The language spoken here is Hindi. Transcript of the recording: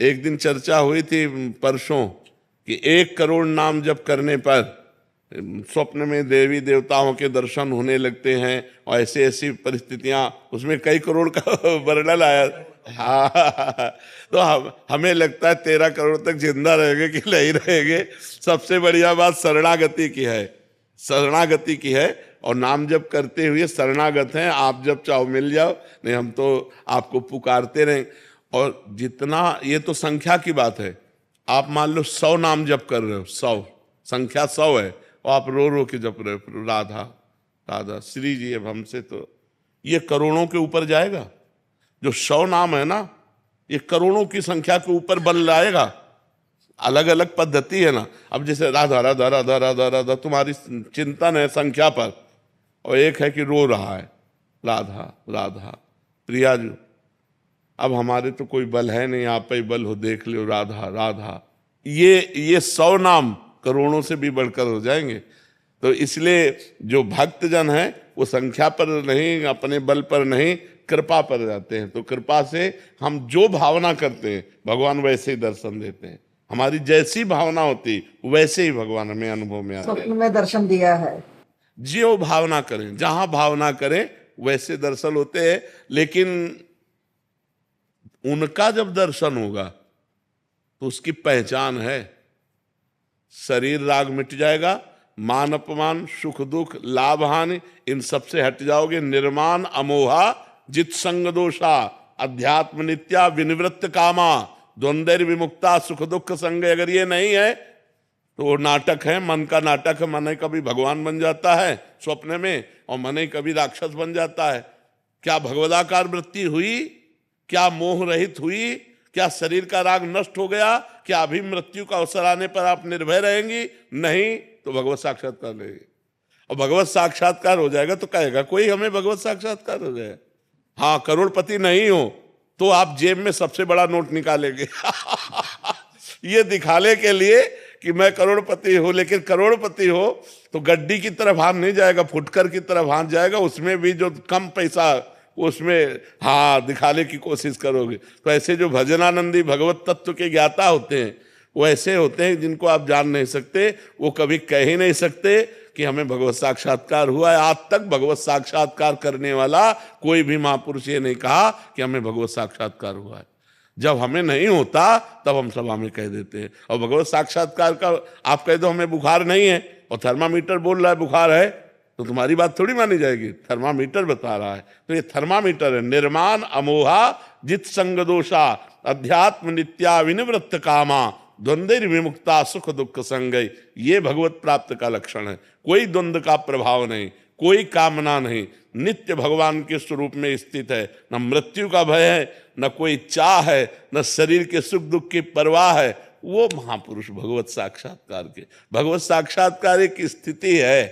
एक दिन चर्चा हुई थी परसों कि 1 करोड़ नाम जप करने पर स्वप्न में देवी देवताओं के दर्शन होने लगते हैं और ऐसी ऐसी परिस्थितियां, उसमें कई करोड़ का वर्णन आया। हाँ, तो हमें लगता है 13 करोड़ तक जिंदा रहेंगे कि नहीं रहेंगे। सबसे बढ़िया बात शरणागति की है, शरणागति की है। और नाम जप करते हुए शरणागत हैं, आप जब चाहो मिल जाओ, नहीं हम तो आपको पुकारते रहें। और जितना, ये तो संख्या की बात है, आप मान लो 100 नाम जप कर रहे हो, 100 संख्या 100 है और आप रो रो के जप रहे हो राधा राधा श्री जी, अब हमसे तो ये करोड़ों के ऊपर जाएगा। जो 100 नाम है ना, ये करोड़ों की संख्या के ऊपर बन जाएगा। अलग अलग पद्धति है ना। अब जैसे राधा राधा राधा राधा राधा तुम्हारी चिंतन है संख्या पर, और एक है कि रो रहा है राधा राधा प्रिया जी। अब हमारे तो कोई बल है नहीं, आप पे बल हो, देख लो राधा राधा। ये 100 नाम करोड़ों से भी बढ़कर हो जाएंगे। तो इसलिए जो भक्तजन हैं वो संख्या पर नहीं, अपने बल पर नहीं, कृपा पर जाते हैं। तो कृपा से हम जो भावना करते हैं भगवान वैसे ही दर्शन देते हैं। हमारी जैसी भावना होती वैसे ही भगवान हमें अनुभव में आते हैं। स्वप्न में दर्शन दिया है। जो भावना करें, जहां भावना करें वैसे दर्शन होते हैं। लेकिन उनका जब दर्शन होगा तो उसकी पहचान है, शरीर राग मिट जाएगा, मान अपमान सुख दुख लाभ हानि इन सबसे हट जाओगे। निर्माण अमोहा जित संग दोषा अध्यात्म नित्या विनिवृत्त कामा द्वंद्व विमुक्ता सुख दुख संग। अगर ये नहीं है तो वो नाटक है, मन का नाटक है। मन ही कभी भगवान बन जाता है स्वप्न में, और मन ही कभी राक्षस बन जाता है। क्या भगवदाकार वृत्ति हुई? क्या मोह रहित हुई? क्या शरीर का राग नष्ट हो गया? क्या अभी मृत्यु का अवसर आने पर आप निर्भय रहेंगी? नहीं, तो भगवत साक्षात्कार लेंगे। और भगवत साक्षात्कार हो जाएगा तो कहेगा कोई हमें भगवत साक्षात्कार हो जाए। हाँ, करोड़पति नहीं हो तो आप जेब में सबसे बड़ा नोट निकालेंगे ये दिखाने के लिए कि मैं करोड़पति हूं। लेकिन करोड़पति हो तो गड्डी की तरफ हाथ नहीं जाएगा, फुटकर की तरफ हाथ जाएगा। उसमें भी जो कम पैसा, उसमें हाँ दिखाने की कोशिश करोगे। तो ऐसे जो भजनानंदी भगवत तत्व के ज्ञाता होते हैं वो ऐसे होते हैं जिनको आप जान नहीं सकते। वो कभी कह ही नहीं सकते कि हमें भगवत साक्षात्कार हुआ है। आज तक भगवत साक्षात्कार करने वाला कोई भी महापुरुष ये नहीं कहा कि हमें भगवत साक्षात्कार हुआ है। जब हमें नहीं होता तब हम सभा में कह देते हैं। और भगवत साक्षात्कार का आप कह दो हमें बुखार नहीं है और थर्मामीटर बोल रहा है बुखार है, तो तुम्हारी बात थोड़ी मानी जाएगी। थर्मामीटर बता रहा है, तो ये थर्मामीटर है। निर्माण अमोहा जित संग दोषा अध्यात्म नित्या विनिवृत्त कामा द्वंद्व विमुक्ता सुख दुख संगय। ये भगवत प्राप्त का लक्षण है। कोई द्वंद्व का प्रभाव नहीं, कोई कामना नहीं, नित्य भगवान के स्वरूप में स्थित है। न मृत्यु का भय है, न कोई चाह है, न शरीर के सुख दुख की परवाह है। वो महापुरुष भगवत साक्षात्कार के, भगवत साक्षात्कार एक स्थिति है।